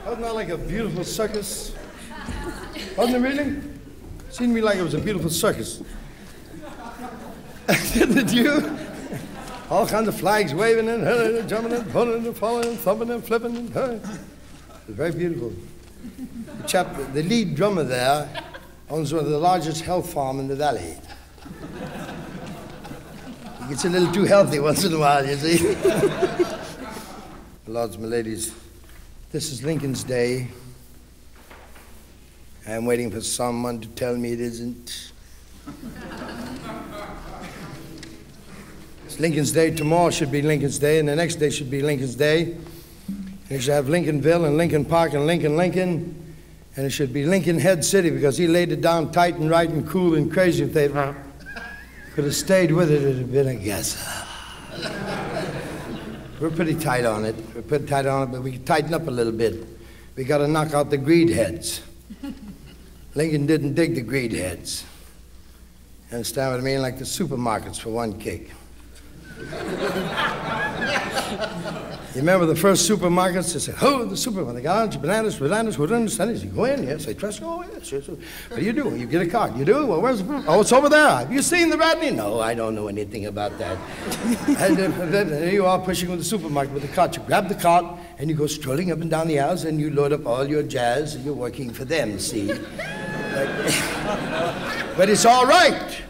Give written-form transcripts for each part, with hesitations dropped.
Wasn't that like a beautiful circus? Wasn't it really? Seemed to me like it was a beautiful circus. Didn't it you? All kinds of flags waving and jumping and pulling and falling and thumping and flipping. And, it was very beautiful. The chap, the lead drummer there, owns one of the largest health farms in the valley. He gets a little too healthy once in a while, you see. My lords, my ladies, this is Lincoln's Day. I'm waiting for someone to tell me it isn't. It's Lincoln's Day. Tomorrow should be Lincoln's Day, and the next day should be Lincoln's Day. And you should have Lincolnville and Lincoln Park and Lincoln. And it should be Lincoln Head City, because he laid it down tight and right and cool and crazy. If they could have stayed with it, it would have been a guess. We're pretty tight on it. But we can tighten up a little bit. We got to knock out the greed heads. Lincoln didn't dig the greed heads. You understand what I mean? Like the supermarkets for one kick. You remember the first supermarkets? They said, oh, the supermarket. They got out bananas. You go in, yes. They trust you. Oh, yes. What do? You get a card. You do? Well, where's the proof? Oh, it's over there. Have you seen the Radney? No, I don't know anything about that. And then you are pushing with the supermarket with the cart. You grab the cart and you go strolling up and down the aisles and you load up all your jazz and you're working for them, see? But it's all right.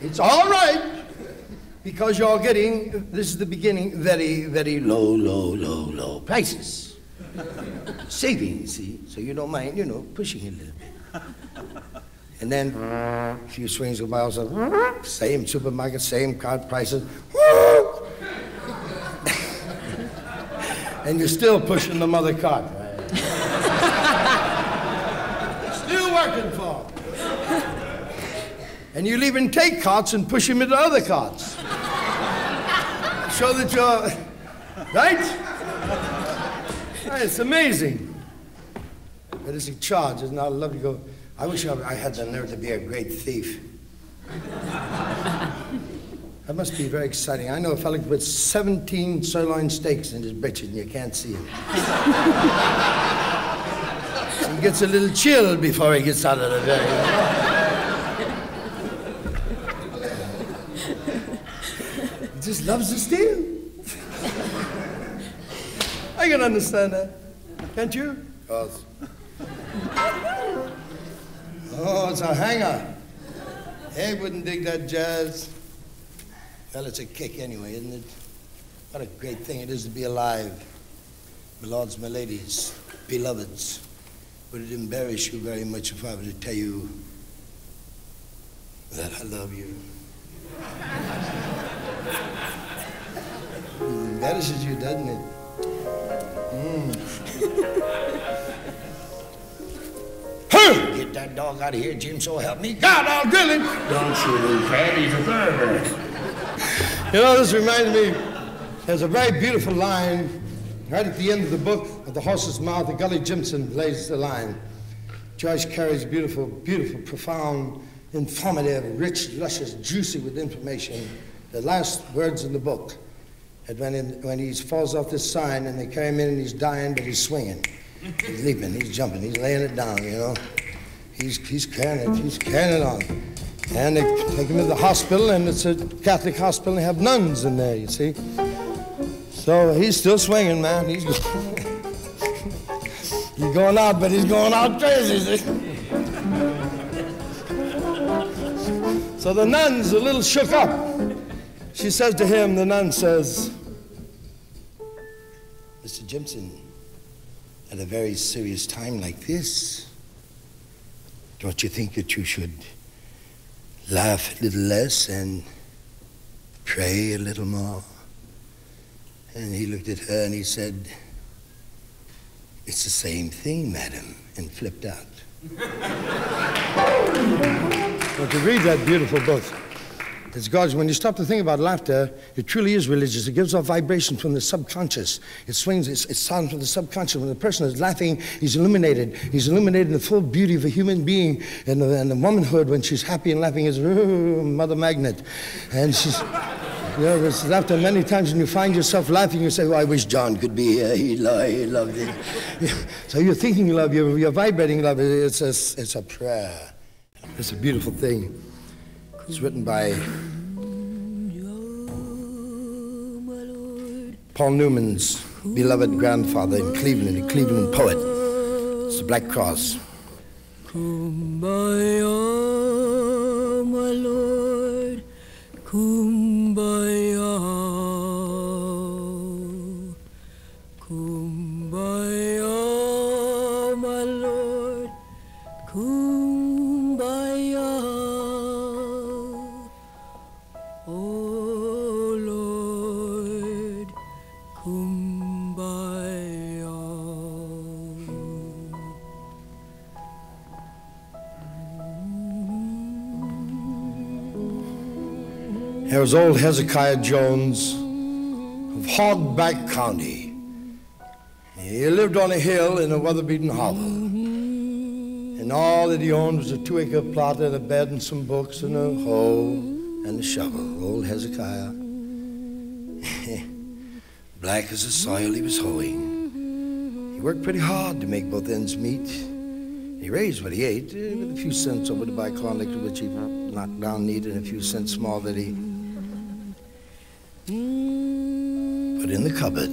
It's all right. Because you're getting, this is the beginning, very, very low prices. Saving, see? So you don't mind, pushing it a little bit. And then a few swings go by, also, same supermarket, same card prices. And you're still pushing the mother cart. Still working for them. And you'll even take carts and push them into other carts. Show that you're, right? It's amazing. But it's a charge, isn't it? I love to go. I wish I had the nerve to be a great thief. That must be very exciting. I know a fellow with 17 sirloin steaks in his britches and you can't see him. He gets a little chill before he gets out of the day. He just loves to steal. I can understand that. Can't you? Of course. Oh, it's a hanger. Abe wouldn't dig that jazz. Well, it's a kick anyway, isn't it? What a great thing it is to be alive. My lords, my ladies, beloveds, would it embarrass you very much if I were to tell you that I love you? It embarrasses you, doesn't it? Get that dog out of here, Jim, so help me God, I'll grill him. Don't shoot him, Fred, he's a bird. You know, this reminds me, there's a very beautiful line right at the end of the book, of The Horse's Mouth. The Gully Jimson lays the line. Joyce Carey's beautiful, beautiful, profound, informative, rich, luscious, juicy with information. The last words in the book. And when he falls off this sign and they carry him in and he's dying, but he's swinging. He's leaping, he's jumping, he's laying it down, you know. He's carrying it on. And they take him to the hospital, and it's a Catholic hospital, and they have nuns in there, you see. So he's still swinging, man. He's going out, but he's going out crazy, see. So the nun's a little shook up. She says to him, the nun says, Mr. Jimson, at a very serious time like this, don't you think that you should laugh a little less and pray a little more? And he looked at her and he said, it's the same thing, madam, and flipped out. Well, to read that beautiful book, it's God's. When you stop to think about laughter, it truly is religious. It gives off vibration from the subconscious. It swings, it's sound from the subconscious. When the person is laughing, he's illuminated. He's illuminated in the full beauty of a human being. And the womanhood, when she's happy and laughing, is Mother Magnet. And she's... You know, this is after many times when you find yourself laughing, you say, oh, I wish John could be here. He loved it. So you're thinking love, you're vibrating love. It's a prayer. It's a beautiful thing. It's written by Paul Newman's beloved grandfather in Cleveland, a Cleveland poet. It's the Black Cross. Kumbaya, my Lord, Kumbaya, Kumbaya, my Lord, Kumbaya, oh Lord, Kumbaya. There was old Hezekiah Jones of Hogback County. He lived on a hill in a weather-beaten hollow. And all that he owned was a 2-acre plot and a bed and some books and a hoe and a shovel. Old Hezekiah. Black as the soil he was hoeing. He worked pretty hard to make both ends meet. He raised what he ate with a few cents over to buy corn liquor, which he knocked down neat, and a few cents more that he put in the cupboard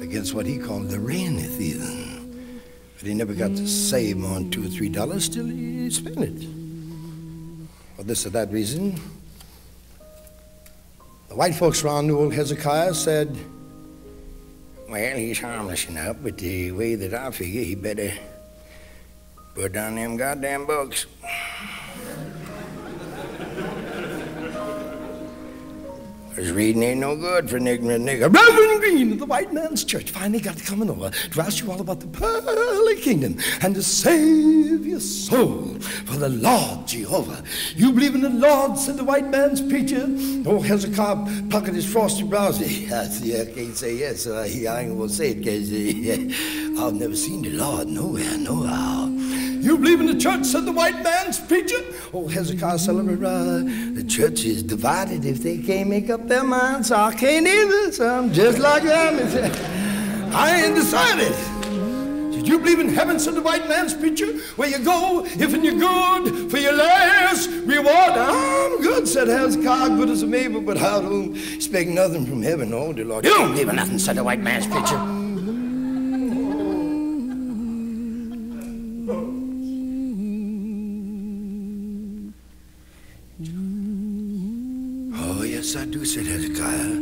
against what he called the rainy season. But he never got to save more than $2 or $3, still he spent it. For this or that reason, the white folks around knew old Hezekiah said, well, he's harmless enough, but the way that I figure, he better put down them goddamn books. Because reading ain't no good for an ignorant nigger. Reverend Green of the White Man's Church finally got to coming over to ask you all about the pearly kingdom and to save your soul for the Lord Jehovah. You believe in the Lord, said the white man's preacher. Oh, Hezekiah puckered his frosty brows. I can't say yes. I ain't gonna say it because I've never seen the Lord nowhere, nohow. You believe in the church, said the white man's preacher. Oh, Hezekiah celebrated. The church is divided if they can't make up their minds. So I can't either, so I'm just like them. I ain't decided. Did you believe in heaven, said the white man's preacher? Where you go, if and you're good, for your last reward. I'm good, said Hezekiah, good as a maple, but I don't expect nothing from heaven, oh, dear Lord. You don't believe in nothing, said the white man's preacher. Oh, yes, I do, said Hezekiah.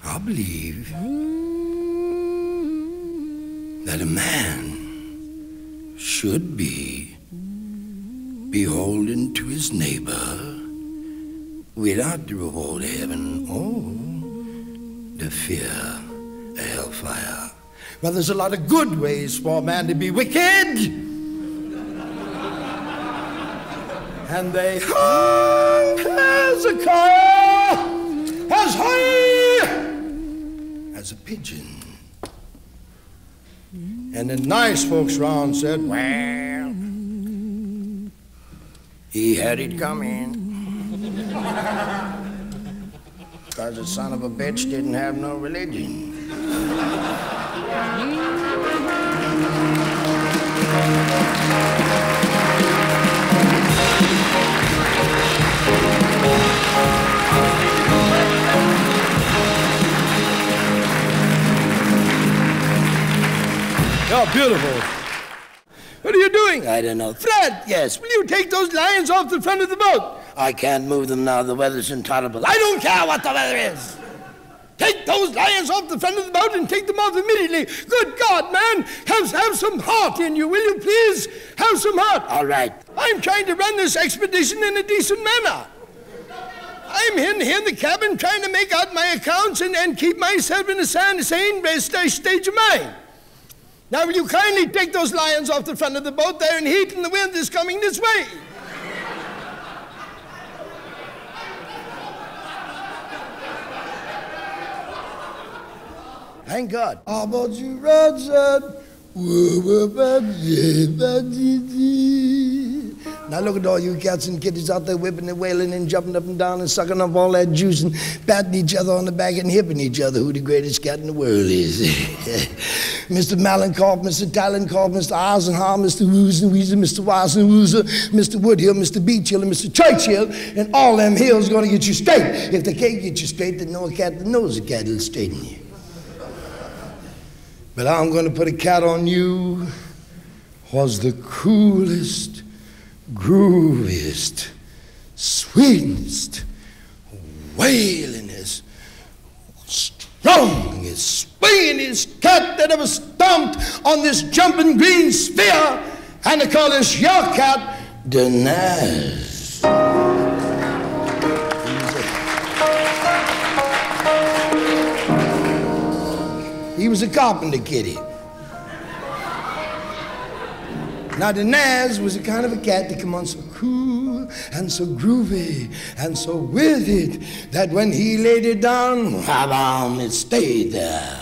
I believe that a man should be beholden to his neighbor without the reward of heaven or the fear of hellfire. Well, there's a lot of good ways for a man to be wicked. And they hung Hezekiah as high as a pigeon. And the nice folks round said, well, he had it coming. Because the son of a bitch didn't have no religion. Oh, beautiful. What are you doing? I don't know. Fred, yes. Will you take those lions off the front of the boat? I can't move them now. The weather's intolerable. I don't care what the weather is. Take those lions off the front of the boat and take them off immediately. Good God, man. Have some heart in you, will you please? Have some heart. All right. I'm trying to run this expedition in a decent manner. I'm in here in the cabin trying to make out my accounts and keep myself in a sane stage of mind. Now, will you kindly take those lions off the front of the boat? They're in heat and the wind is coming this way. Thank God. How about you, Roger? Now look at all you cats and kitties out there whipping and wailing and jumping up and down and sucking up all that juice and patting each other on the back and hipping each other who the greatest cat in the world is. Mr. Malenkoff, Mr. Talenkopf, Mr. Eisenhower, Mr. Woosen, Mr. Weisenwooser, Mr. Woodhill, Mr. Beachhill, and Mr. Churchill, and all them hills gonna get you straight. If they can't get you straight, then no cat that knows a cat will straighten you. But I'm gonna put a cat on you was the coolest, grooviest, sweetest, wailingest, strongest, swingingest cat that ever stomped on this jumping green sphere, and they call this your cat, the Naz. He was a carpenter kitty. Now, the Naz was a kind of a cat that come on so cool and so groovy and so with it that when he laid it down, it stayed there.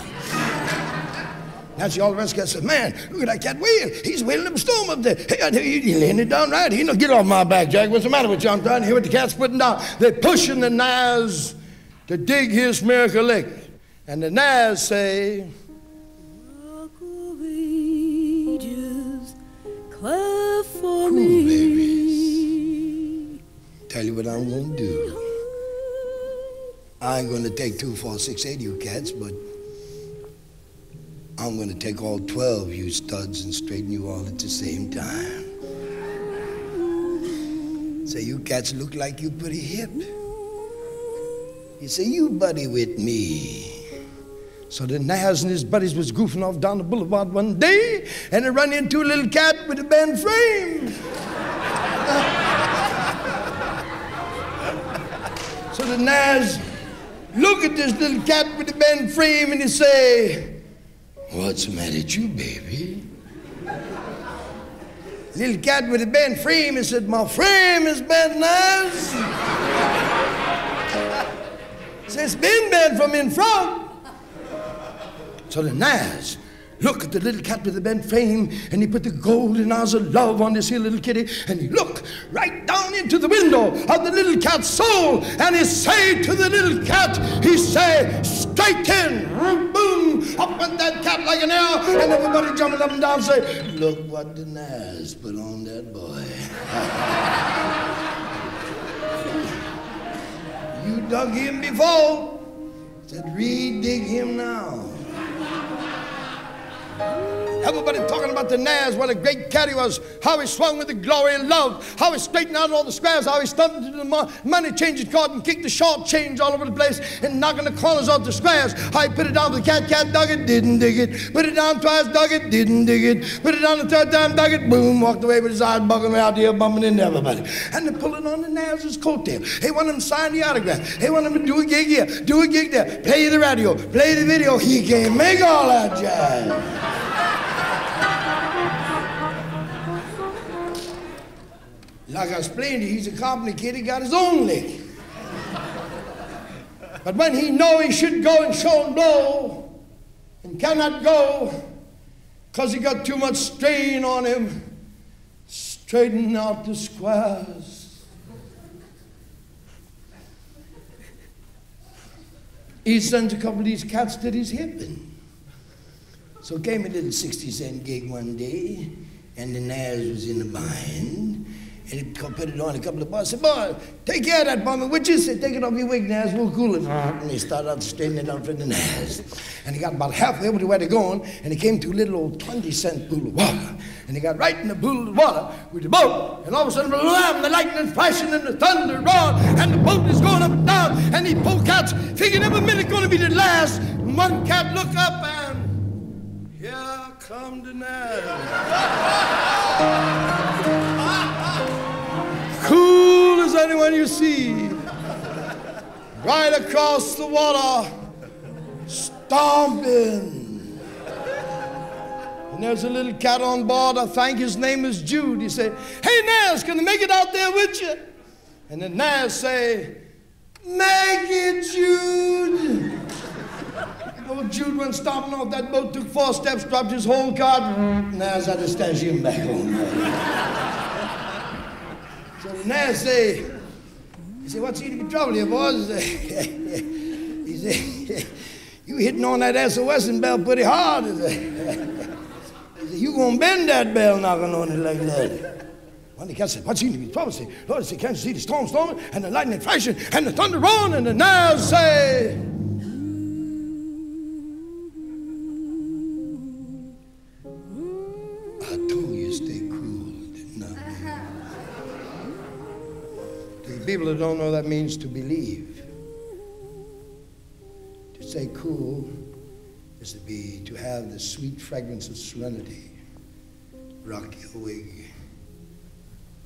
That's all the rest of us said, man, look at that cat wailing. He's wailing up a storm up there. Hey, he laying it down right. He know, get off my back, Jack. What's the matter with you? I'm trying to hear what the cat's putting down. They're pushing the Naz to dig his miracle lick. And the Naz say, clap for cool, me. Babies. Tell you what I'm gonna do. I ain't gonna take 2, 4, 6, 8 you cats, but I'm gonna take all 12 you studs and straighten you all at the same time. Say, you cats look like you pretty hip. You say, you buddy with me. So the Naz and his buddies was goofing off down the boulevard one day, and they run into a little cat with a bent frame. So the Naz look at this little cat with the bent frame, and he say, what's the matter with you, baby? Little cat with a bent frame, he said, my frame is bent, Naz. Says, it's been bent from in front. So the Naz look at the little cat with the bent frame, and he put the golden eyes of love on this here little kitty, and he look right down into the window of the little cat's soul, and he say to the little cat, he say, straight in, boom, up went that cat like an arrow, and everybody jumping up and down say, look what the Naz put on that boy. You dug him before, said re-dig him now. Everybody talking about the Naz, what a great cat he was, how he swung with the glory and love, how he straightened out all the squares, how he stumped into the money changing card and kicked the short change all over the place and knocking the corners off the squares, how he put it down to the cat dug it, didn't dig it, put it down twice, dug it, didn't dig it, put it down the third time, dug it, boom, walked away with his eyes bugging out there, bumping into everybody. And they're pulling on the Naz's coattail. They want him to sign the autograph. They want him to do a gig here, do a gig there, play the radio, play the video. He can't make all that jazz. Like I explained to you, he's a company kid, he got his own lick. But when he know he should go and show and blow, and cannot go, because he got too much strain on him, straightening out the squares. He sends a couple of these cats that he's hipping. So came a little 60-cent gig one day, and the Naz was in the bind. And he put it on a couple of bars. Said, boy, take care of that bummer, would you? Said, take it off your wig, Naz, we'll cool it. And he started out to straighten it out for the Naz. And he got about halfway over to where they're going, and he came to a little old 20-cent pool of water. And he got right in the pool of water with the boat. And all of a sudden, blam, the lightning flashing and the thunder roaring, and the boat is going up and down. And these poor cats figuring every minute going to be the last. And one cat looked up, and here come the Naz. Cool as anyone you see, right across the water, stomping. And there's a little cat on board, I think his name is Jude. He said, hey Naz, can I make it out there with you? And the Naz say, make it, Jude. Old Jude went stomping off that boat, took 4 steps, dropped his whole card. Naz had to stash him back home. So the nurse say, he said, "What seems to be trouble here, boys?" He said, "You hitting on that SOS bell pretty hard." He said, "You gonna bend that bell knocking on it like that?" Well, the cat said, "What seems to be trouble?" Say, "Lord, I say, can't you see the storm storming and the lightning flashing and the thunder rolling?" And the nurse say, "I told you stay cool, didn't I?" The people that don't know that means to believe. To stay cool is to have the sweet fragrance of serenity rock your wig.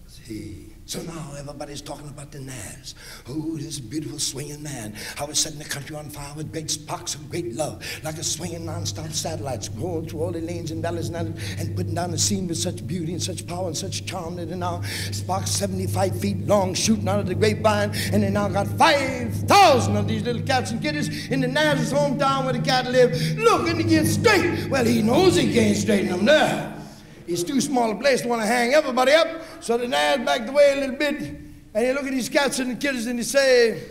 See. So now everybody's talking about the Naz. Oh, this beautiful swinging man. How he's setting the country on fire with great sparks of great love, like a swinging non-stop satellites going through all the lanes and valleys and putting down the scene with such beauty and such power and such charm that they now sparks 75 feet long shooting out of the grapevine, and they now got 5,000 of these little cats and kitties in the Naz's hometown where the cat lived, looking to get straight. Well, he knows he can't straighten them there. It's too small a place to want to hang everybody up. So the Naz backed away a little bit, and he look at these cats and the kiddies and he say,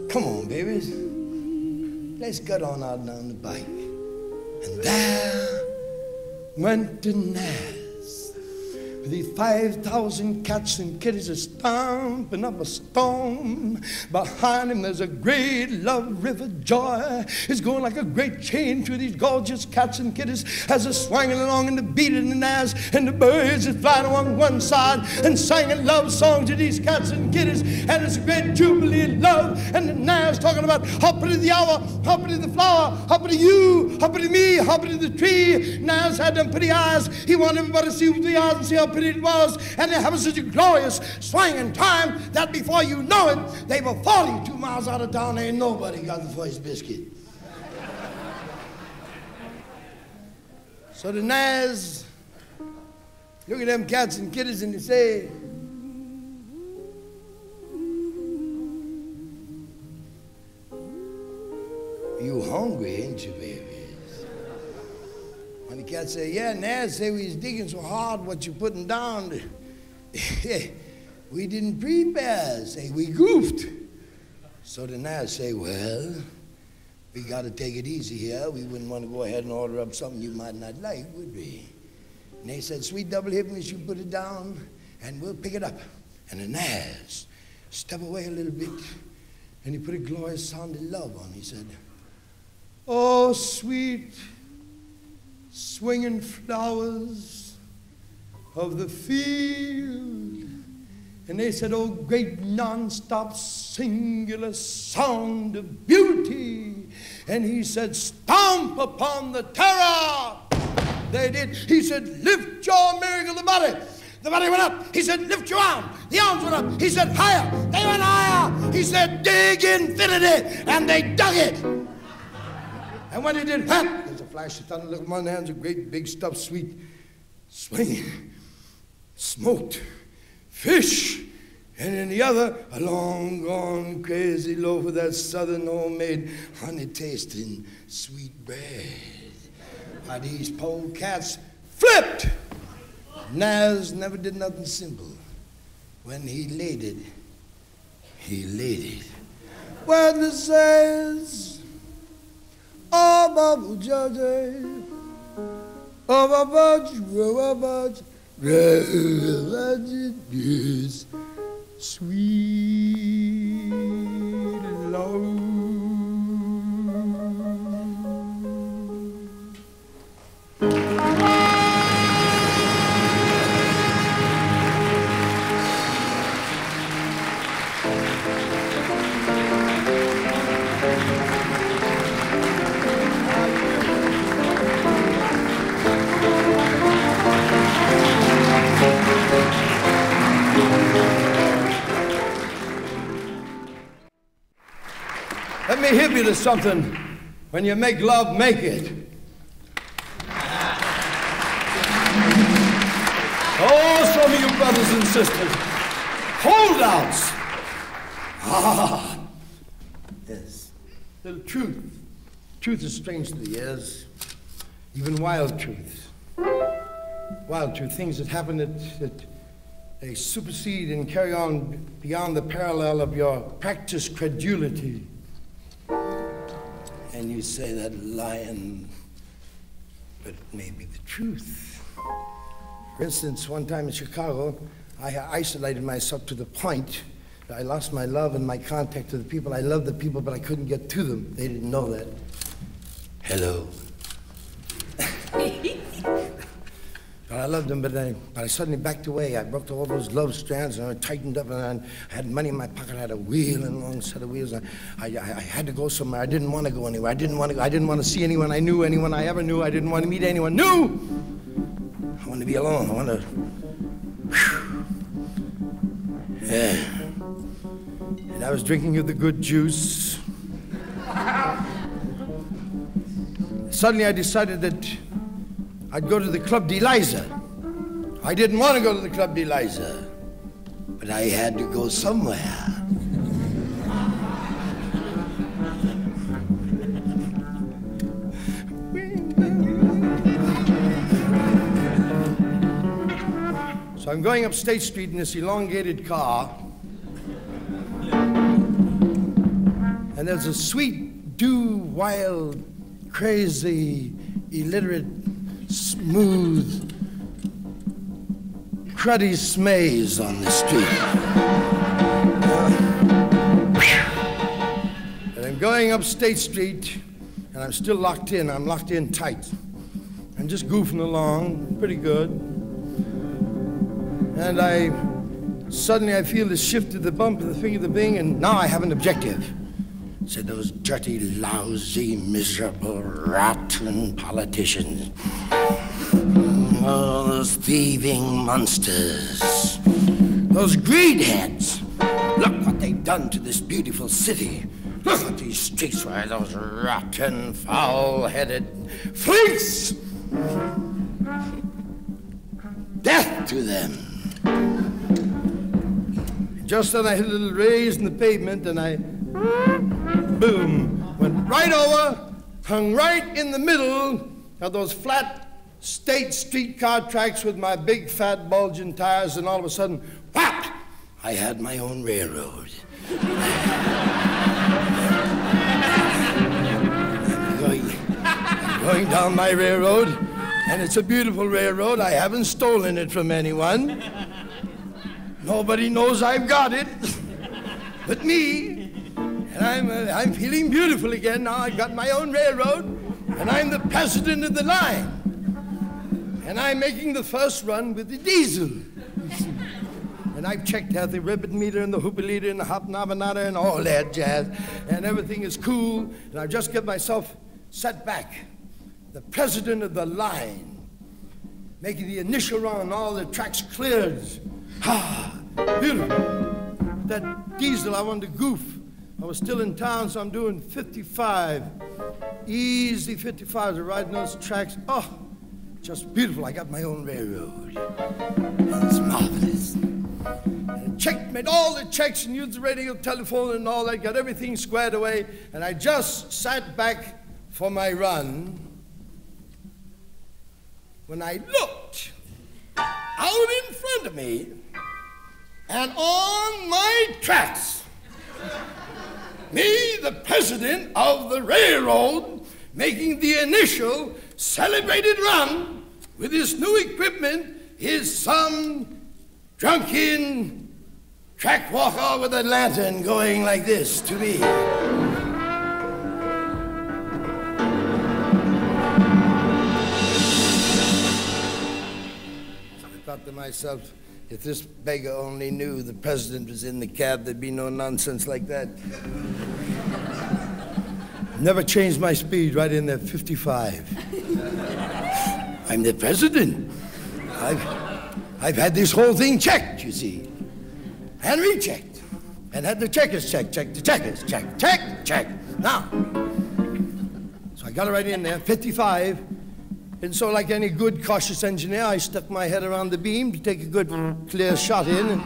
"Come on, babies. Let's get on out down the bike." And there went the Naz with these 5,000 cats and kitties are stomping up a storm. Behind him there's a great love river joy. It's going like a great chain through these gorgeous cats and kitties as they're swinging along in the beat of the Naz, and the birds are flying along one side and singing love songs to these cats and kitties, and it's a great jubilee of love. And the Naz talking about hoppity the hour, hoppity the flower, hoppity you, hoppity me, hoppity the tree. Naz had them pretty eyes. He wanted everybody to see with the eyes and see how pretty it was, and they're having such a glorious swinging time that before you know it, they were 42 miles out of town and nobody got the first biscuit. So the Naz look at them cats and kitties and they say, "You hungry, ain't you, baby?" And the cat say, "Yeah, Naz say we was digging so hard what you putting down. We didn't prepare, say we goofed." So the Naz say, "Well, we got to take it easy here. We wouldn't want to go ahead and order up something you might not like, would we?" And they said, "Sweet double hippiness, you put it down and we'll pick it up." And the Naz step away a little bit and he put a glorious sound of love on. He said, "Oh, sweet swinging flowers of the field." And they said, "Oh, great non-stop singular sound of beauty." And he said, "Stomp upon the terror." They did. He said, "Lift your miracle the body." The body went up. He said, "Lift your arm." The arms went up. He said, "Higher." They went higher. He said, "Dig infinity." And they dug it. And when they did, there's a flash of thunder. Look at one hand's a great big stuffed sweet swinging smoked fish, and in the other a long gone crazy loaf of that southern homemade honey tasting sweet bread. How these poor cats flipped. Naz never did nothing simple. When he laid it, he laid it. When the says, "Oh, Bubble Judge, oh, Bubble, yes, sweet love." Let me hip you to something. When you make love, make it. Oh, some of you brothers and sisters, holdouts. Ah, yes. Little truth. Truth is strange to the ears, even wild truth. wild truth, things that happen that they supersede and carry on beyond the parallel of your practiced credulity. And you say that lying, but it may be the truth. For instance, one time in Chicago, I isolated myself to the point that I lost my love and my contact to the people. I loved the people, but I couldn't get to them. They didn't know that. Hello. But I loved them, but I suddenly backed away. I broke all those love strands, and I tightened up, and I had money in my pocket. I had a wheel and a long set of wheels. I had to go somewhere. I didn't want to go anywhere. I didn't want to see anyone I knew, anyone I ever knew. I didn't want to meet anyone new. I wanted to be alone. I wanted to... Yeah. And I was drinking of the good juice. Suddenly I decided that I'd go to the Club de Liza. I didn't want to go to the Club de Liza, but I had to go somewhere. So I'm going up State Street in this elongated car, and there's a sweet, wild, crazy, illiterate, smooth, cruddy smaze on the street. And I'm going up State Street, and I'm still locked in. I'm locked in tight. I'm just goofing along, pretty good. And suddenly I feel the shift of the bump and the thing of the bing, and now I have an objective. Said those dirty, lousy, miserable, rotten politicians. Oh, those thieving monsters. Those greedheads. Look what they've done to this beautiful city. Look at these streets where those rotten, foul-headed freaks. Death to them. Just then I hit a little raise in the pavement, and I, boom, went right over, hung right in the middle of those flat state streetcar tracks with my big, fat, bulging tires, and all of a sudden, whap! I had my own railroad. I'm going down my railroad, and it's a beautiful railroad. I haven't stolen it from anyone. Nobody knows I've got it but me. And I'm feeling beautiful again now. I've got my own railroad, and I'm the president of the line. And I'm making the first run with the diesel. And I've checked out the ribbon meter and the hoopalita and the hop nabanada and all that jazz. And everything is cool. And I've just got myself set back. The president of the line. Making the initial run, all the tracks cleared. Ah, beautiful. That diesel, I wanted to goof. I was still in town, so I'm doing 55. Easy 55s are riding those tracks. Oh, just beautiful. I got my own railroad. It's marvelous. And checked, made all the checks and used the radio, telephone, and all that, got everything squared away, and I just sat back for my run when I looked out in front of me, and on my tracks, me, the president of the railroad, making the initial celebrated run with his new equipment, is some drunken track walker with a lantern going like this to me. I thought to myself, if this beggar only knew the president was in the cab, there'd be no nonsense like that. Never changed my speed, right in there, 55. I'm the president. I've had this whole thing checked, you see, and rechecked, and had the checkers checked, the checkers check. Now, so I got it right in there, 55. And so, like any good, cautious engineer, I stuck my head around the beam to take a good, clear shot in. And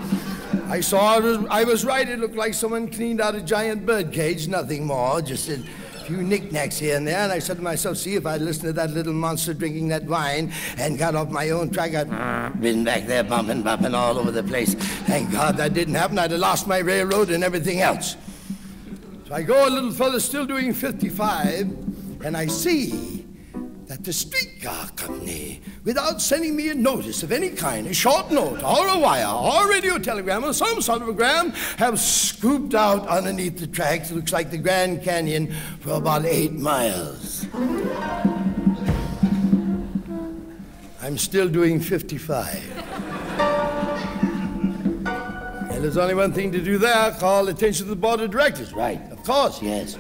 I saw I was right. It looked like someone cleaned out a giant bird cage, nothing more. Just few knickknacks here and there, and I said to myself, see, if I'd listened to that little monster drinking that wine and got off my own track, I'd been back there bumping all over the place. Thank God that didn't happen. I'd have lost my railroad and everything else. So I go a little further, still doing 55, and I see that the streetcar company, without sending me a notice of any kind, a short note, or a wire, or a radio telegram, or some sort of a gram, have scooped out underneath the tracks. It looks like the Grand Canyon for about 8 miles. I'm still doing 55. And there's only one thing to do there, call attention to the board of directors. Right, of course, yes.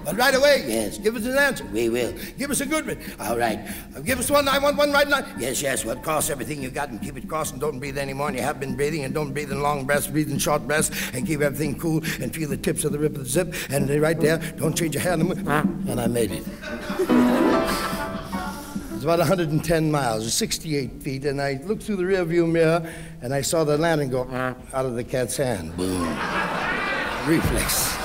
But right away, yes, give us an answer. We will. Give us a good one. All right. Give us one, I want one right now. Yes, well, cross everything you got and keep it crossed and don't breathe anymore. And you have been breathing, and don't breathe in long breaths, breathe in short breaths, and keep everything cool and feel the tips of the rip of the zip. And right there, don't change your hair. And I made it. It's about 110 miles, or 68 feet, and I looked through the rearview mirror, and I saw the lantern go out of the cat's hand. Boom. Reflex.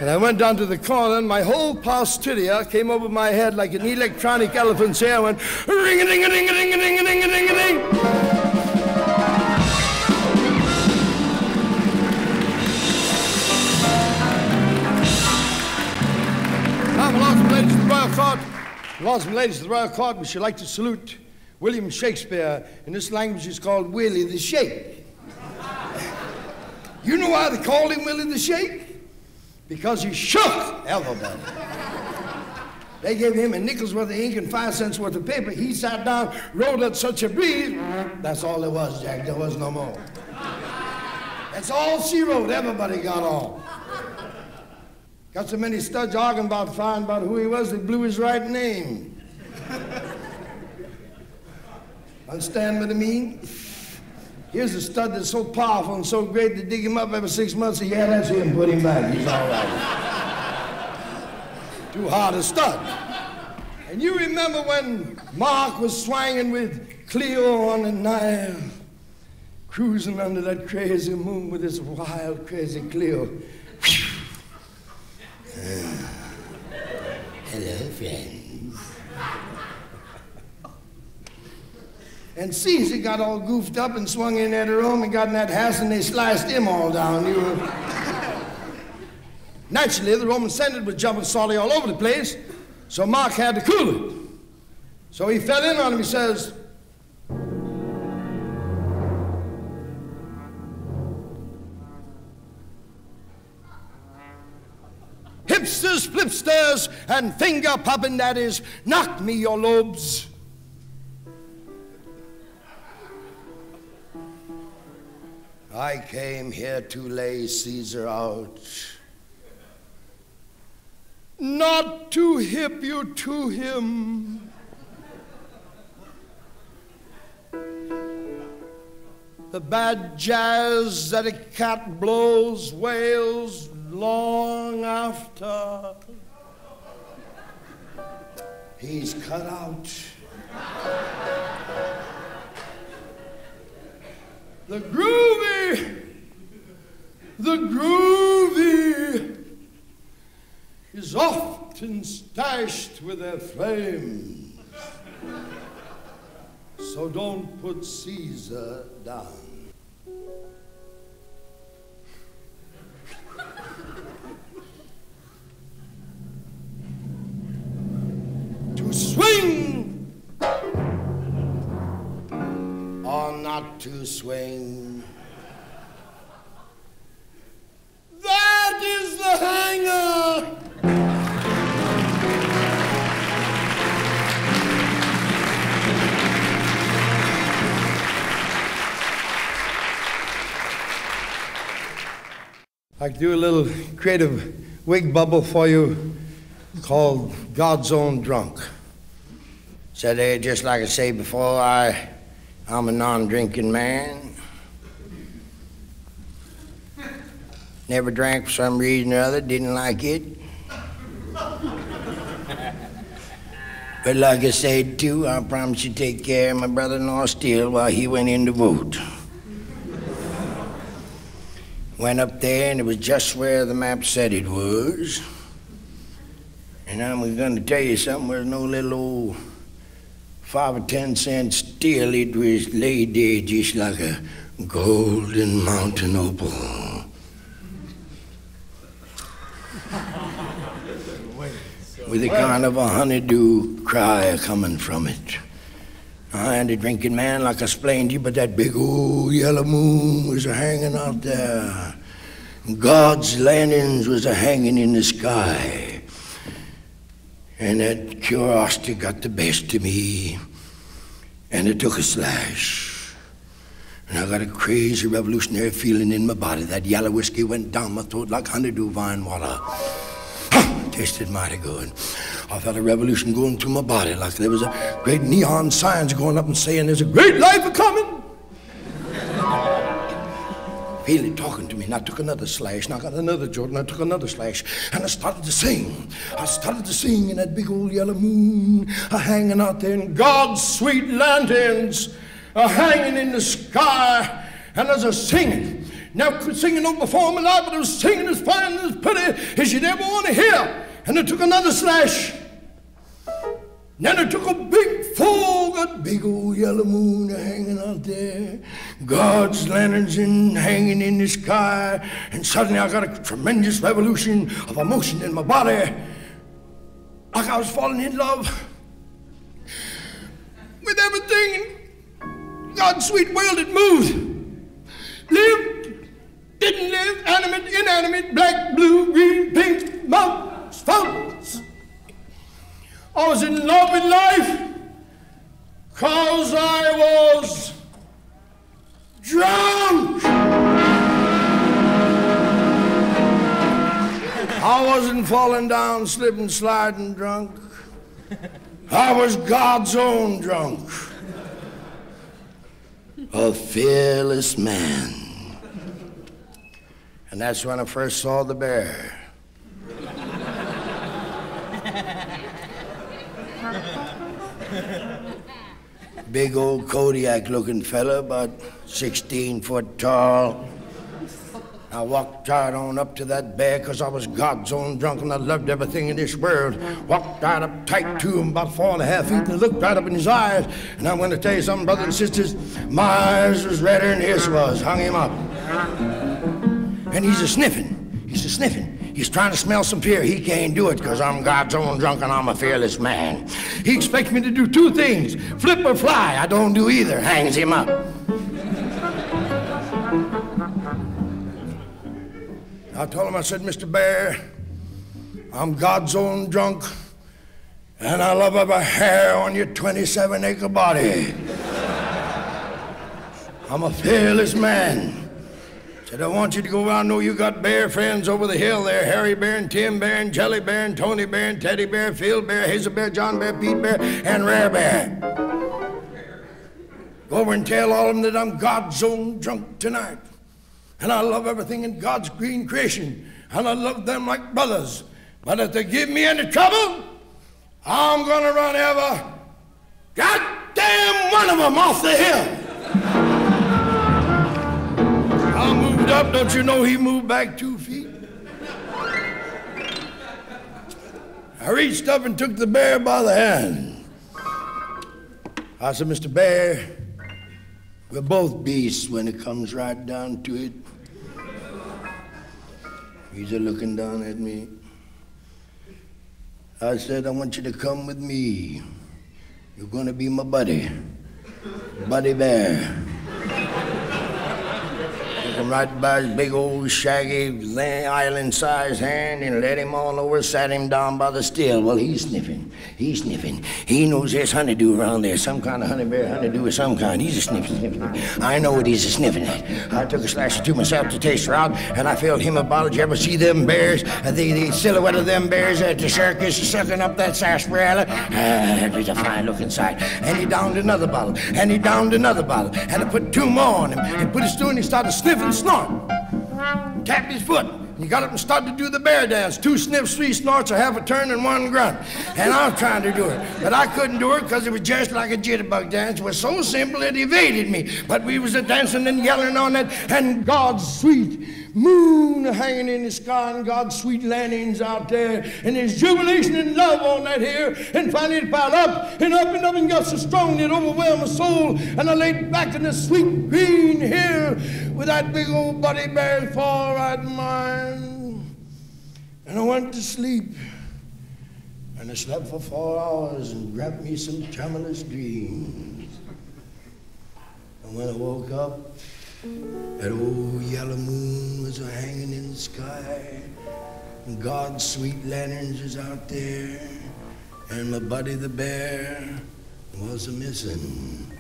And I went down to the corner, and my whole posterior came over my head like an electronic elephant's ear, went ring-a-ding-a-ding-a-ding-a-ding-a-ding-a-ding. Lords and ladies of the Royal Court, we should like to salute William Shakespeare. In this language, it's called Willie the Shake. You know why they called him Willie the Shake? Because he shook everybody. They gave him a nickel's worth of ink and 5 cents worth of paper. He sat down, rolled up such a breeze. That's all there was, Jack. There was no more. That's all she wrote. Everybody got on. Got so many studs arguing about who he was, they blew his right name. Understand what I mean? Here's a stud that's so powerful and so great to dig him up every 6 months. Yeah, that's him. Put him back. He's all right. Too hard a stud. And you remember when Mark was swanging with Cleo on the Nile, cruising under that crazy moon with his wild, crazy Cleo. Hello, friends. And Caesar got all goofed up and swung in there to Rome and got in that house and they sliced him all down. Naturally, the Roman Senate was jumping salty all over the place, so Mark had to cool it. So he fell in on him, he says, hipsters, flipsters, and finger-popping daddies, knock me your lobes. I came here to lay Caesar out, not to hip you to him. The bad jazz that a cat blows wails long after he's cut out. The groovy is often stashed with their flames. So don't put Caesar down. To swing or not to swing, that is the hanger. I could do a little creative wig bubble for you called God's Own Drunk. Said, just like I say before, I'm a non-drinking man. Never drank for some reason or other, didn't like it. But like I said too, I promise you take care of my brother-in-law Steele while he went in to vote. Went up there, and it was just where the map said it was. And I'm going to tell you something. There's no little old 5 or 10 cent steel. It was laid there just like a golden mountain opal. With a kind of a honeydew cry coming from it. I ain't a drinking man like I explained to you, but that big old yellow moon was a-hanging out there. God's lanterns was a-hanging in the sky. And that curiosity got the best of me, and it took a slash. And I got a crazy revolutionary feeling in my body. That yellow whiskey went down my throat like honeydew vine water. Tasted mighty good. I felt a revolution going through my body like there was a great neon signs going up and saying there's a great life a-coming. Feel it talking to me, and I took another slash, and I got another jolt, and I took another slash, and I started to sing. I started to sing in that big old yellow moon, hanging out there, and God's sweet lanterns hanging in the sky, and as I was singing, never singing no before in my life, but I was singing as fine and as pretty as you'd ever want to hear. And I took another slash. Then I took a big full, that big old yellow moon hanging out there. God's lanterns hanging in the sky. And suddenly I got a tremendous revolution of emotion in my body. Like I was falling in love with everything in God's sweet world that moved. Lived, didn't live, animate, inanimate, black, blue, green, pink, mountains, fountains. I was in love with life because I was drunk. I wasn't falling down, slipping, sliding drunk. I was God's own drunk. A fearless man. And that's when I first saw the bear. Big old Kodiak-looking fella, about 16 foot tall. I walked right on up to that bear because I was God's own drunk and I loved everything in this world. Walked right up tight to him, about 4.5 feet, and looked right up in his eyes. And I'm going to tell you something, brothers and sisters. My eyes was redder than his was. Hung him up. And he's a-sniffing. He's a-sniffing. He's trying to smell some fear. He can't do it because I'm God's own drunk and I'm a fearless man. He expects me to do two things, flip or fly. I don't do either. Hangs him up. I told him, I said, Mr. Bear, I'm God's own drunk and I love every hair on your 27-acre body. I'm a fearless man. Said, I want you to go around, know you got bear friends over the hill there, Harry Bear and Tim Bear and Jelly Bear and Tony Bear and Teddy Bear, Phil Bear, Hazel Bear, John Bear, Pete Bear, and Rare Bear. Go over and tell all of them that I'm God's own drunk tonight. And I love everything in God's green creation. And I love them like brothers. But if they give me any trouble, I'm gonna run every goddamn one of them off the hill. I moved up, don't you know he moved back 2 feet? I reached up and took the bear by the hand. I said, Mr. Bear, we're both beasts when it comes right down to it. He's looking down at me. I said, I want you to come with me. You're gonna be my buddy, Buddy Bear. Took him right by his big old shaggy island-sized hand and led him all over, sat him down by the still. Well, he's sniffing. He's sniffing. He knows there's honeydew around there, some kind of honeydew of some kind. He's a sniffing. I know what he's a sniffing at. I took a slice or two myself to taste her out, and I filled him a bottle. Did you ever see them bears? The silhouette of them bears at the circus sucking up that sarsaparilla? That was a fine-looking sight. And he downed another bottle, and he downed another bottle, and I put 2 more on him, and put his 2, and he started sniffing and snort. Tapped his foot. He got up and started to do the bear dance. 2 sniffs, 3 snorts, a half a turn, and 1 grunt. And I was trying to do it, but I couldn't do it because it was just like a jitterbug dance. It was so simple it evaded me. But we was a dancing and yelling on it, and God's sweet moon hanging in the sky and God's sweet landings out there. And there's jubilation and love on that here. And finally it piled up and up and up and got so strong it overwhelmed my soul. And I laid back in the sweet green hill with that big old Buddy Bear fall right in mine. And I went to sleep. And I slept for 4 hours and grabbed me some tremulous dreams. And when I woke up, that old yellow moon was hanging in the sky, and God's sweet lanterns was out there, and my Buddy the Bear was a-missing.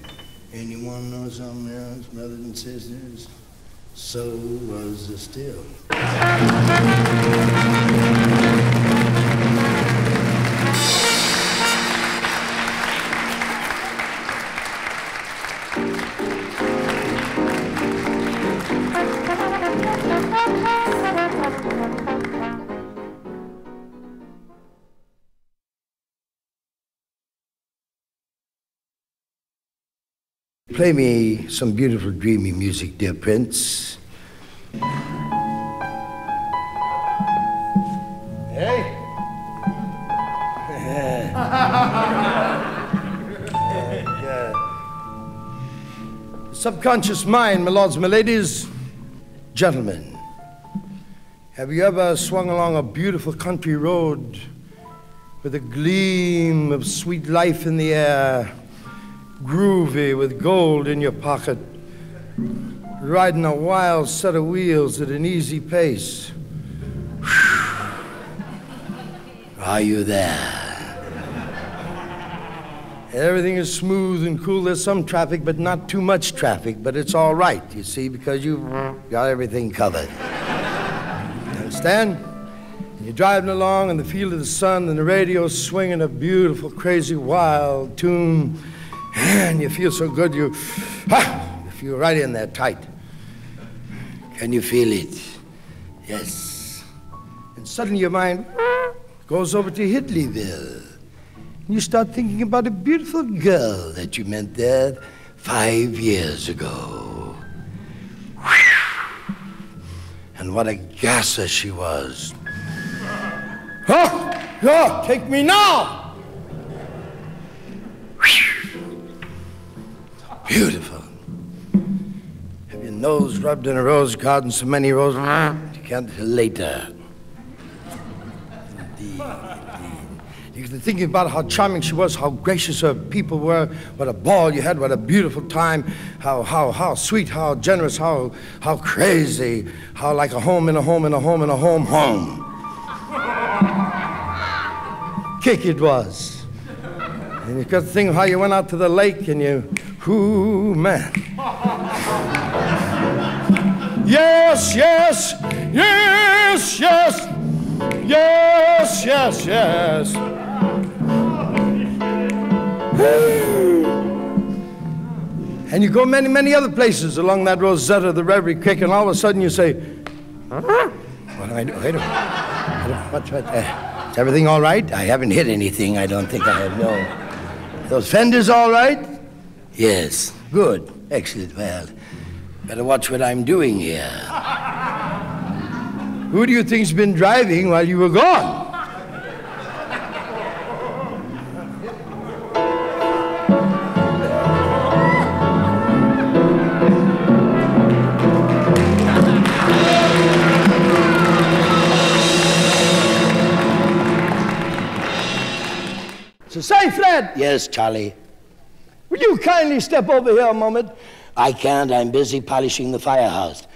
And you want to know something else, brothers and sisters? So was I still. Play me some beautiful, dreamy music, dear Prince. Hey? Subconscious mind, my lords, my ladies, gentlemen. Have you ever swung along a beautiful country road with a gleam of sweet life in the air, groovy with gold in your pocket, riding a wild set of wheels at an easy pace? Are you there? Everything is smooth and cool. There's some traffic, but not too much traffic. But it's all right, you see, because you've got everything covered. You understand? You're driving along in the field of the sun, and the radio's swinging a beautiful, crazy, wild tune. And you feel so good, you feel right in there tight. Can you feel it? Yes. And suddenly your mind goes over to Hitleyville. And you start thinking about a beautiful girl that you met there 5 years ago. And what a gasser she was. Oh, take me now! Beautiful. Have your nose rubbed in a rose garden, so many roses you can't later. Indeed. You can think about how charming she was, how gracious her people were, what a ball you had, what a beautiful time, how sweet, how generous, how crazy, how like a home in a home in a home in a home home. Kick it was. And you got to think of how you went out to the lake and you, ooh, man. Yes, yes, yes, yes, yes, yes, yes. And you go many, many other places along that Rosetta, the Reverie Creek, and all of a sudden you say, what do I do? Wait a minute. What's is everything all right? I haven't hit anything. I don't think I have, no. Those fenders all right? Yes. Good. Excellent. Well, better watch what I'm doing here. Who do you think's been driving while you were gone? So say, Fred. Yes, Charlie. Will you kindly step over here a moment? I can't. I'm busy polishing the firehouse.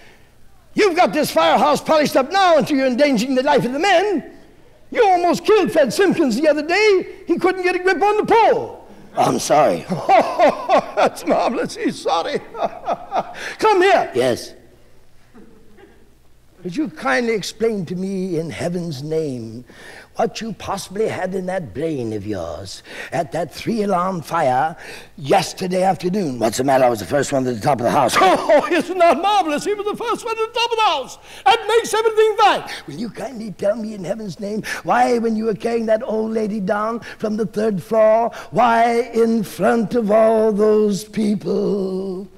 You've got this firehouse polished up now until you're endangering the life of the men. You almost killed Fred Simpkins the other day. He couldn't get a grip on the pole. I'm sorry. Oh, that's marvelous. He's sorry. Come here. Yes. Would you kindly explain to me in heaven's name what you possibly had in that brain of yours at that 3-alarm fire yesterday afternoon? What's the matter? I was the first one to the top of the house. Oh, isn't that marvelous? He was the first one to the top of the house. That makes everything right. Will you kindly tell me in heaven's name why, when you were carrying that old lady down from the 3rd floor, why in front of all those people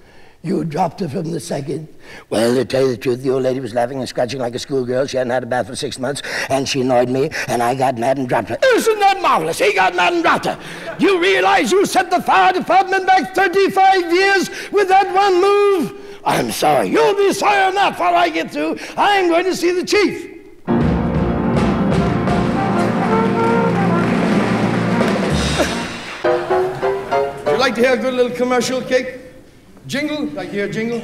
You dropped her from the second. Well, to tell you the truth, the old lady was laughing and scratching like a schoolgirl. She hadn't had a bath for 6 months, and she annoyed me, and I got mad and dropped her. Isn't that marvelous? He got mad and dropped her. You realize you set the fire department back 35 years with that one move? I'm sorry. You'll be sorry enough while I get through. I'm going to see the chief. Would you like to hear a good little commercial, Kate? Jingle? Like to hear a jingle?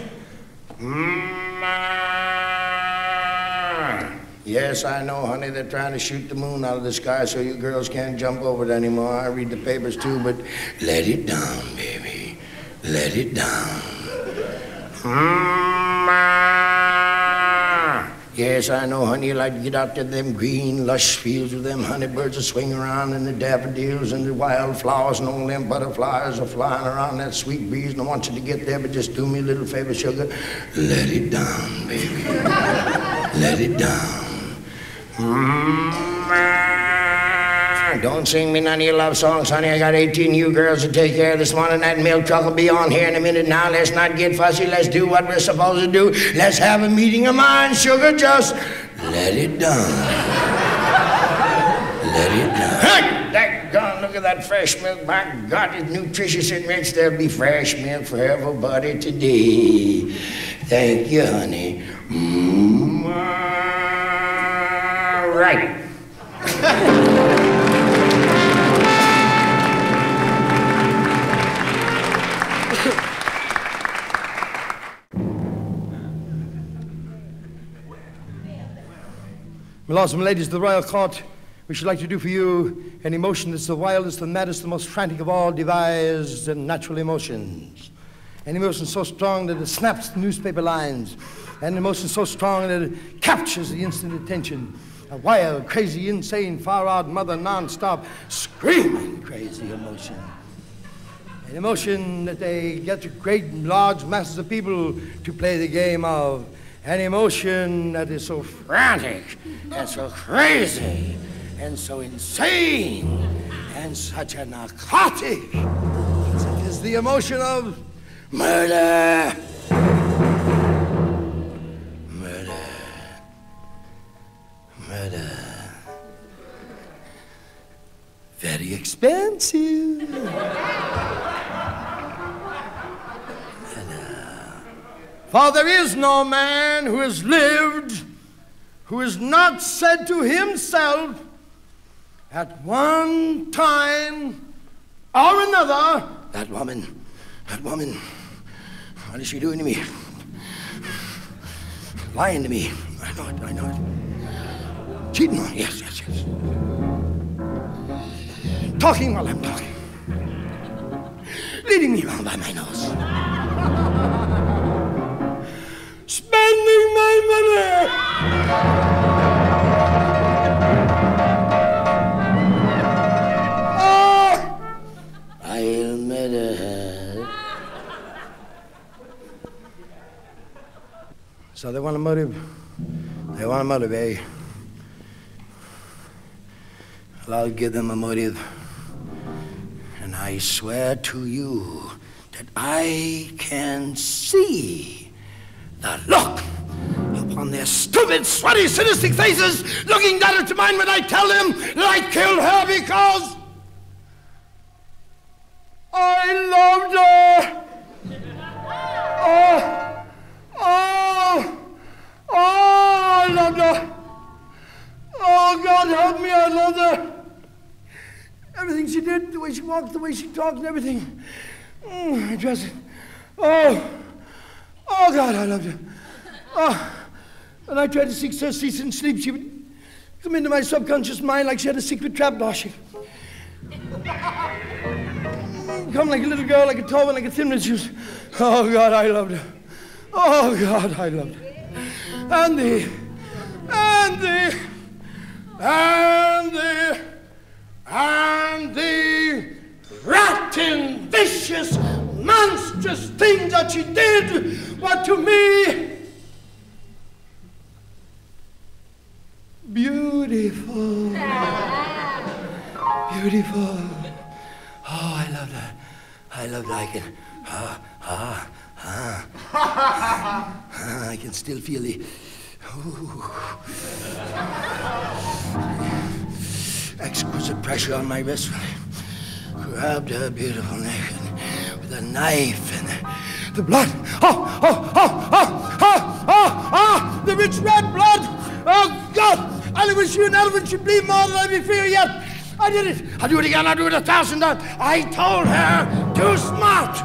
Yes, I know, honey, they're trying to shoot the moon out of the sky so you girls can't jump over it anymore. I read the papers too, but let it down, baby. Let it down. Yes, I know, honey, you like to get out to them green, lush fields with them honeybirds that swing around and the daffodils and the wildflowers and all them butterflies are flying around that sweet breeze, and I want you to get there, but just do me a little favor, sugar. Let it down, baby. Let it down. Don't sing me none of your love songs, honey. I got 18 you girls to take care of this morning. That milk truck will be on here in a minute now. Let's not get fussy. Let's do what we're supposed to do. Let's have a meeting of minds, sugar. Just let it down. Let it down. Hey, daggone, look at that fresh milk. My God, it's nutritious and rich. There'll be fresh milk for everybody today. Thank you, honey. All right. My lords and ladies of the royal court, we should like to do for you an emotion that's the wildest, the maddest, the most frantic of all devised and natural emotions. An emotion so strong that it snaps the newspaper lines. An emotion so strong that it captures the instant attention. A wild, crazy, insane, far-out mother, non-stop, screaming crazy emotion. An emotion that they get great, large masses of people to play the game of. An emotion that is so frantic and so crazy and so insane and such a narcotic. It is the emotion of murder. Murder. Murder. Very expensive. For there is no man who has lived who has not said to himself at one time or another, that woman, what is she doing to me? Lying to me. I know it. Cheating on me, yes. Talking while I'm talking. Leading me around by my nose. Spending my money. I'll murder her. So they want a motive. They want a motive, eh? Well, I'll give them a motive. And I swear to you that I can see the look upon their stupid, sweaty, sadistic faces looking down into mine when I tell them that I killed her because I loved her. I loved her. Oh, God help me, I loved her. Everything she did, the way she walked, the way she talked, and everything. Her dress. Oh, God, I loved her. When I tried to seek surcease in sleep, she would come into my subconscious mind like she had a secret trapdoor. She'd come like a little girl, like a tall one, like a thin one. She was, oh, God, I loved her. Oh, God, I loved her. And the rotten, vicious, monstrous things that she did were to me beautiful. Beautiful. Oh, I loved her. I can, I can still feel the exquisite pressure on my wrist. Grabbed her beautiful neck and with a knife and the blood. The rich red blood. Oh, God. I wish you an elephant should bleed more than I be fear yet. I did it. I'll do it again. I'll do it 1,000 times. I told her, too smart.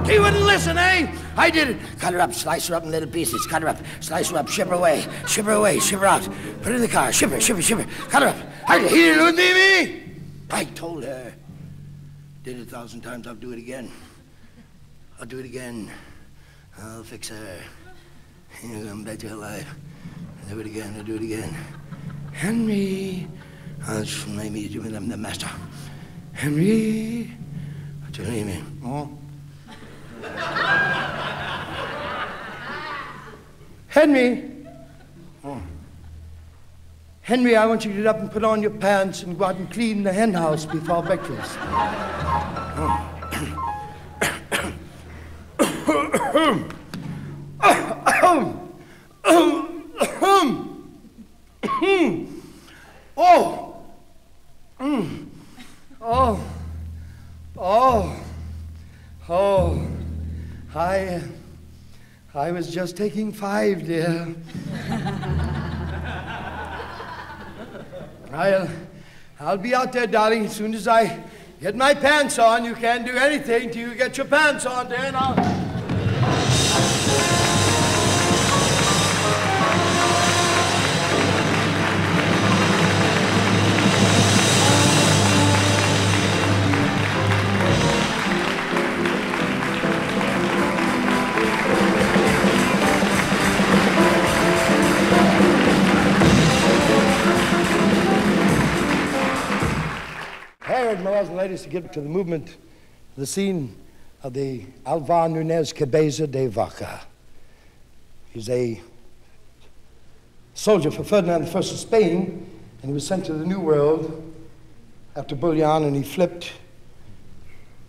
She wouldn't listen, eh? I did it. Cut her up, slice her up in little pieces. Cut her up, slice her up, ship her away, ship her out. Put her in the car, ship her. Cut her up. I did it, me. I told her. Did it 1,000 times. I'll do it again. I'll do it again. I'll fix her. You'll come back to her life. I'll do it again. I'll do it again. Henry. That's me, I'm the master. Henry. What's your name? Oh. Henry. Oh. Henry, I want you to get up and put on your pants and go out and clean the hen house before breakfast. I was just taking 5, dear. I'll be out there, darling, as soon as I get my pants on. You can't do anything till you get your pants on, dear, and I'll... Mothers and ladies, to get to the movement, the scene of the Alvar Nunez Cabeza de Vaca. He's a soldier for Ferdinand I of Spain, and he was sent to the New World after Bullion, and he flipped.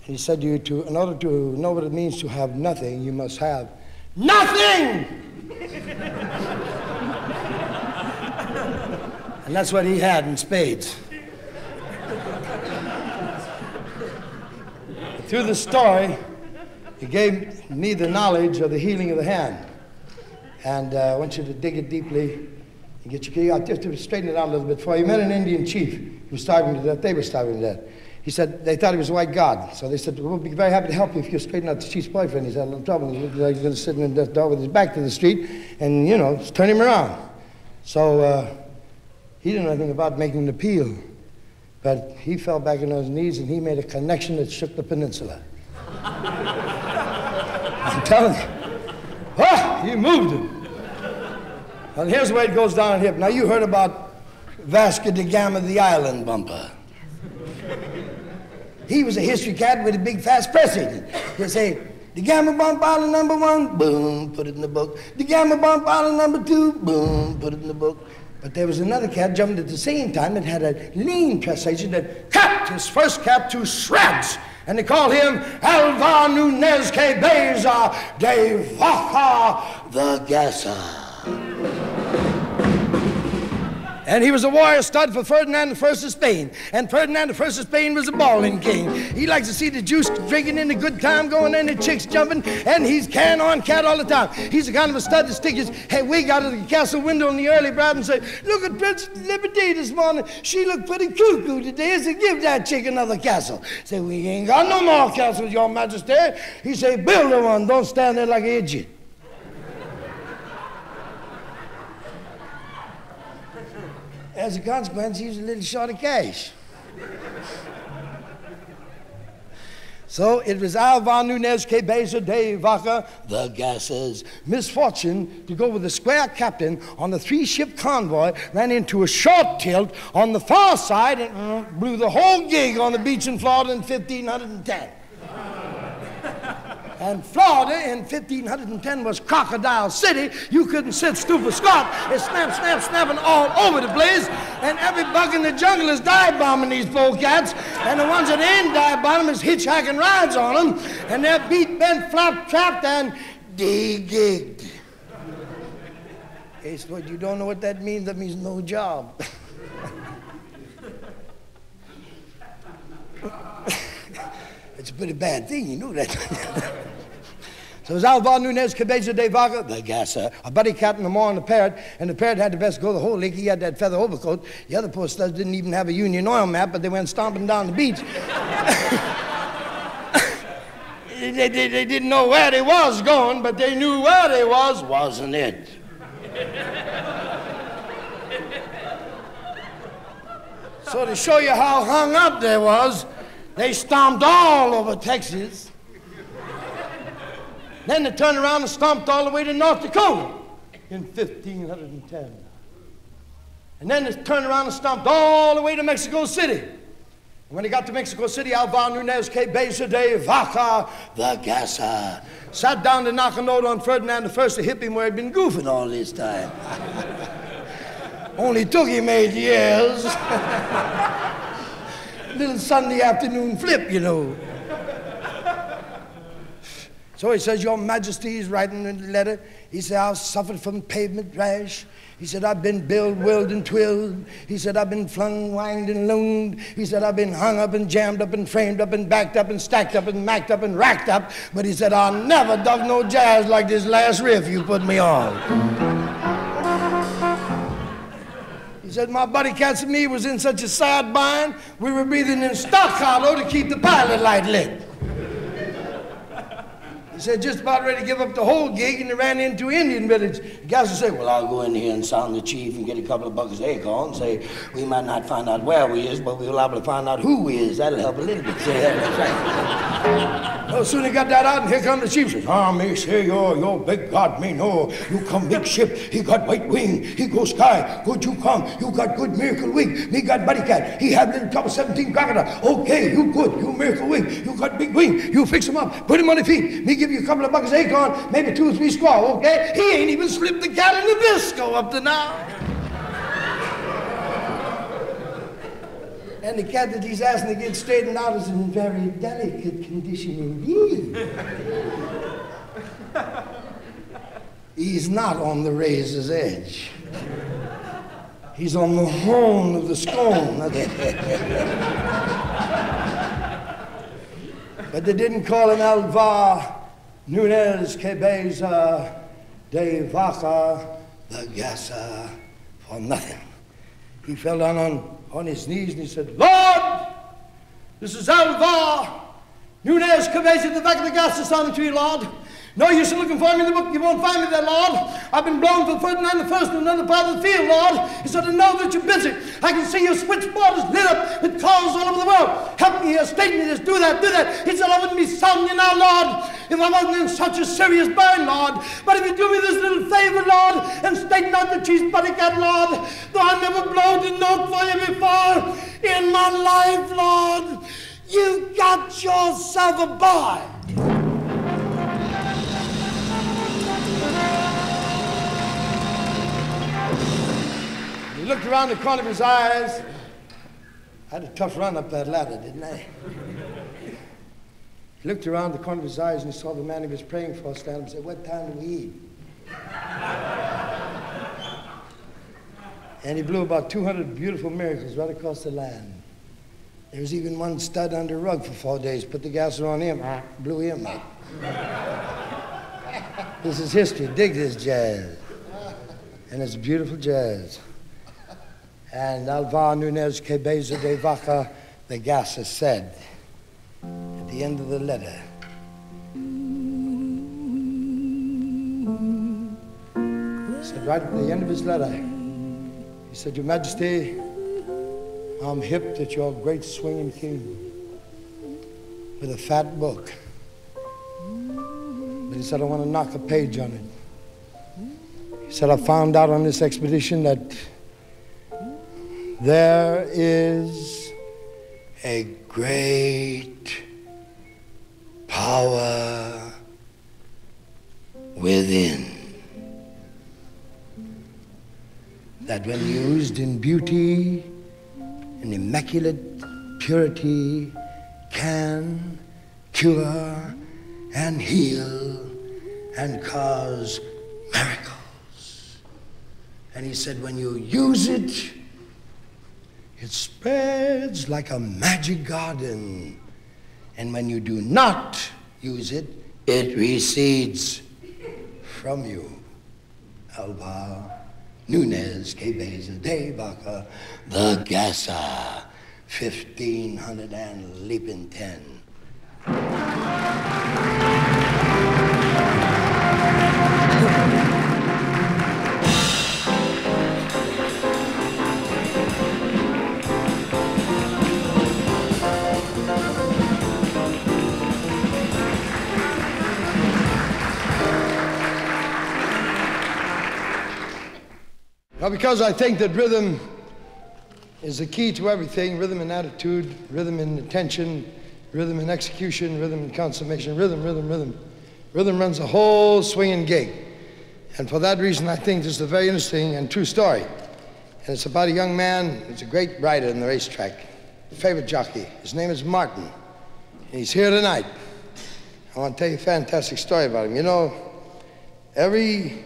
And he said to you, in order to know what it means to have nothing, you must have nothing! And that's what he had in spades. Through the story, he gave me the knowledge of the healing of the hand. And I want you to dig it deeply and get your, just to straighten it out a little bit for you. He met an Indian chief who was starving to death. They were starving to death. He said, they thought he was a white god. So they said, we'll be very happy to help you if you straighten out the chief's boyfriend. He's had a little trouble. He looked like he's going to sit in the door with his back to the street and, you know, turn him around. So he didn't know anything about making an appeal. But he fell back on his knees and he made a connection that shook the peninsula. I'm telling you. Oh, he moved him. And here's the way it goes down here. Now, you heard about Vasco da Gama, the island bumper. He was a history cat with a big fast press agent. He'd say, the Gama Bump Island #1, boom, put it in the book. The Gama Bump Island #2, boom, put it in the book. But there was another cat jumping at the same time that had a lean press agent that cut his first cap to shreds. And they called him Alvar Nunez Cabeza de Vaca the Gasser. And he was a warrior stud for Ferdinand I of Spain. And Ferdinand I of Spain was a balling king. He likes to see the juice drinking and the good time going and the chicks jumping. And he's can on cat all the time. He's the kind of a stud that sticks his wig out of the castle window in the early bride and say, look at Princess Liberty this morning. She looked pretty cuckoo today. So give that chick another castle. Say, we ain't got no more castles, your majesty. He say, build her one. Don't stand there like an idiot. As a consequence, he was a little short of cash. So it was Alvar Nunez Cabeza de Vaca, the Gasser's misfortune to go with a square captain on the 3-ship convoy, ran into a short tilt on the far side and blew the whole gig on the beach in Florida in 1510. And Florida in 1510 was Crocodile City. You couldn't sit stupid Scott. It's snapping all over the place. And every buck in the jungle is dive-bombing these polecats. And the ones that ain't dive-bombing is hitchhiking rides on them. And they're beat, bent, flap, trapped, and de-gigged. Hey, so you don't know what that means? That means no job. It's a pretty bad thing, you know that. So it was Alvar Nunez Cabeza de Vaca, the gasser, a buddy cat, and the more, and the parrot had the best go the whole lake. He had that feather overcoat. The other poor studs didn't even have a Union Oil map, but they went stomping down the beach. They didn't know where they was going, but they knew where they was, wasn't it? So to show you how hung up they was, they stomped all over Texas. Then they turned around and stomped all the way to North Dakota in 1510. And then they turned around and stomped all the way to Mexico City. And when they got to Mexico City, Alvar Nunez Cabeza de Vaca, the gasser, sat down to knock a note on Ferdinand I to hip him where he'd been goofing all this time. Only took him 8 years. Little Sunday afternoon flip, you know. So he says, Your Majesty, he's writing a letter. He said, I've suffered from pavement rash. He said, I've been billed, willed, and twilled. He said, I've been flung, wanged, and loaned. He said, I've been hung up and jammed up and framed up and backed up and stacked up and macked up and racked up. But he said, I'll never dug no jazz like this last riff you put me on. He said, my buddy cats and me was in such a sad bind, we were breathing in staccato to keep the pilot light lit. He said, just about ready to give up the whole gig, and they ran into an Indian village. The guys would say, well, I'll go in here and sound the chief and get a couple of buckets of acorn and say, we might not find out where we is, but we'll be able to find out who we is. That'll help a little bit. Say that, that's right. No sooner got that out, and here come the chief. Says, me say, your big God, me know. You come big ship, he got white wing, he go sky. Good you come, you got good miracle wing. Me got buddy cat, he have little couple 17 crocodile. Okay, you good, you miracle wing. You got big wing, you fix him up, put him on the feet. Me give you a couple of buckets of acorn, maybe 2 or 3 squaw, okay? He ain't even slipped the cat in the bisco up to now. And the cat that he's asking to get straightened out is in very delicate condition indeed. He's not on the razor's edge. He's on the horn of the scone. But they didn't call him Alvar Nunez Cabeza de Vaca, the gasser, for nothing. He fell down on his knees and he said, Lord, this is Alvar Nunez Cabeza de Vaca, the gasser, sounding to you, Lord. No use in looking for me in the book. You won't find me there, Lord. I've been blown for Ferdinand I to another part of the field, Lord. He said, I know that you're busy. I can see your switchboard is lit up with calls all over the world. Help me here, straighten me this, do that, do that. He said, I wouldn't be sounding you now, Lord, if I wasn't in such a serious bind, Lord. But if you do me this little favor, Lord, and straighten out the chief's buddy cat, Lord, though I never blowed a note for you before in my life, Lord, you got yourself a boy. He looked around the corner of his eyes. I had a tough run up that ladder, didn't I? He looked around the corner of his eyes and he saw the man he was praying for stand up and said, what time do we eat? And he blew about 200 beautiful miracles right across the land. There was even one stud under a rug for 4 days. Put the gasser on him, blew him up. This is history. Dig this jazz. And it's beautiful jazz. And Alvar Nunez Cabeza de Vaca, the gasser, said at the end of the letter, said right at the end of his letter, he said, Your Majesty, I'm hip that you're a great swinging king with a fat book. But he said, I want to knock a page on it. He said, I found out on this expedition that there is a great power within. That when used in beauty and immaculate purity can cure and heal and cause miracles. And he said, when you use it, it spreads like a magic garden. And when you do not use it, it recedes from you. Alva Nunez, Quebeza, De Vaca, the Gassa, 1500 and leaping 10. Now, because I think that rhythm is the key to everything, rhythm and attitude, rhythm and attention, rhythm and execution, rhythm and consummation, rhythm. Rhythm runs the whole swinging gig. And for that reason, I think this is a very interesting and true story. And it's about a young man who's a great rider in the racetrack, a favorite jockey. His name is Martin. And he's here tonight. I want to tell you a fantastic story about him. You know, every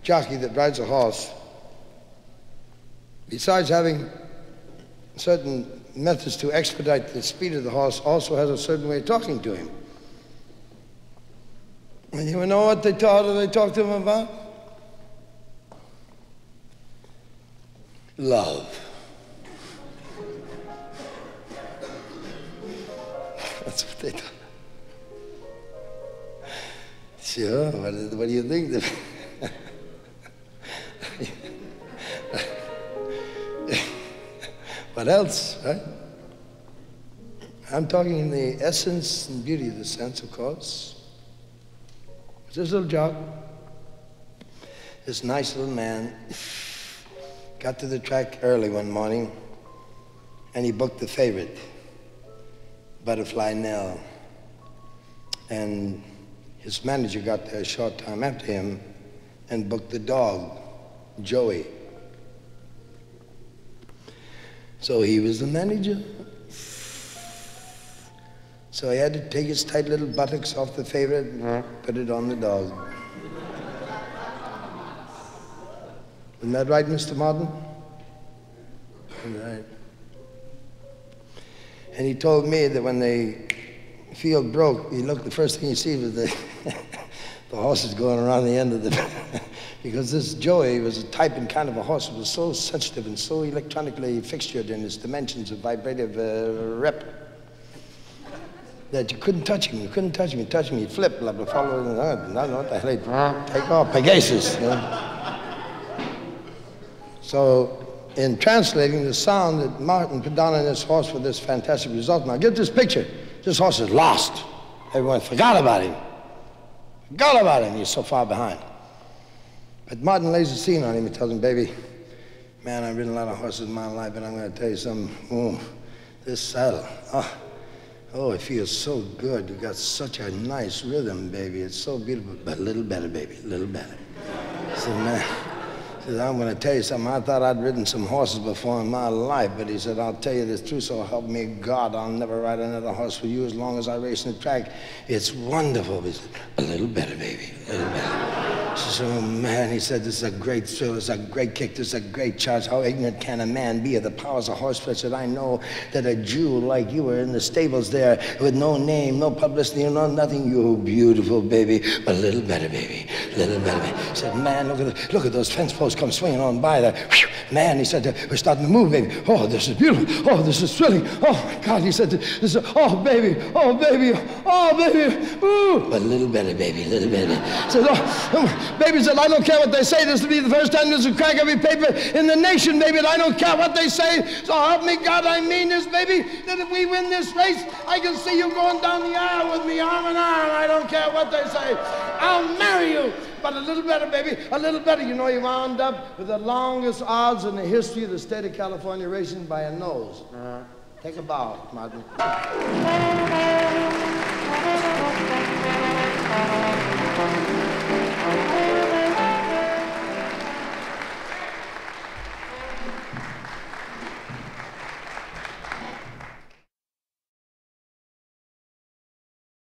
jockey that rides a horse, besides having certain methods to expedite the speed of the horse, also has a certain way of talking to him. And you know what they talk to him about? Love. That's what they talk. Sure, what do you think? What else, right? I'm talking in the essence and beauty of the sense, of course. It's this little jock, this nice little man, got to the track early one morning, and he booked the favorite, Butterfly Nell. And his manager got there a short time after him and booked the dog, Joey. So he was the manager. So he had to take his tight little buttocks off the favorite and put it on the dog. Isn't that right, Mr. Martin? Right. And he told me that when the field broke, the first thing he sees was the horses going around the end of the because this Joey was a type and kind of a horse that was so sensitive and so electronically fixtured in its dimensions of vibrative rep that you couldn't touch him. You couldn't touch him. You touch him, he'd flip, blah, blah, follow. I don't know what the hell he'd take off. Pegasus. You know? So, in translating the sound that Martin put down on his horse for this fantastic result, now get this picture. This horse is lost. Everyone forgot about him. Forgot about him. He's so far behind. But Martin lays the scene on him. He tells him, baby, man, I've ridden a lot of horses in my life, but I'm going to tell you something. Oh, this saddle, oh, it feels so good. You got such a nice rhythm, baby. It's so beautiful, but a little better, baby, a little better. I said, man, I'm going to tell you something. I thought I'd ridden some horses before in my life, but he said, I'll tell you the truth, so help me God, I'll never ride another horse for you as long as I race in the track. It's wonderful. He said, a little better, baby, a little better. So, man, he said, this is a great thrill, this is a great kick, this is a great charge. How ignorant can a man be of the powers of horseflesh that I know that a Jew like you are in the stables there with no name, no publicity, no nothing. You beautiful baby, but a little better, baby, a little better, baby. He said, man, look at those fence posts come swinging on by there. Whew, man, he said, we're starting to move, baby. Oh, this is beautiful. Oh, this is thrilling. Oh, my God, he said, this is, oh, baby, oh, baby, oh, baby. Ooh. But a little better, baby, a little better. He said, baby said, I don't care what they say. This will be the first time this will crack every paper in the nation, baby, and I don't care what they say. So help me God, I mean this, baby, that if we win this race, I can see you going down the aisle with me arm in arm. I don't care what they say. I'll marry you. But a little better, baby, a little better. You know, you wound up with the longest odds in the history of the state of California racing by a nose. Take a bow, Martin.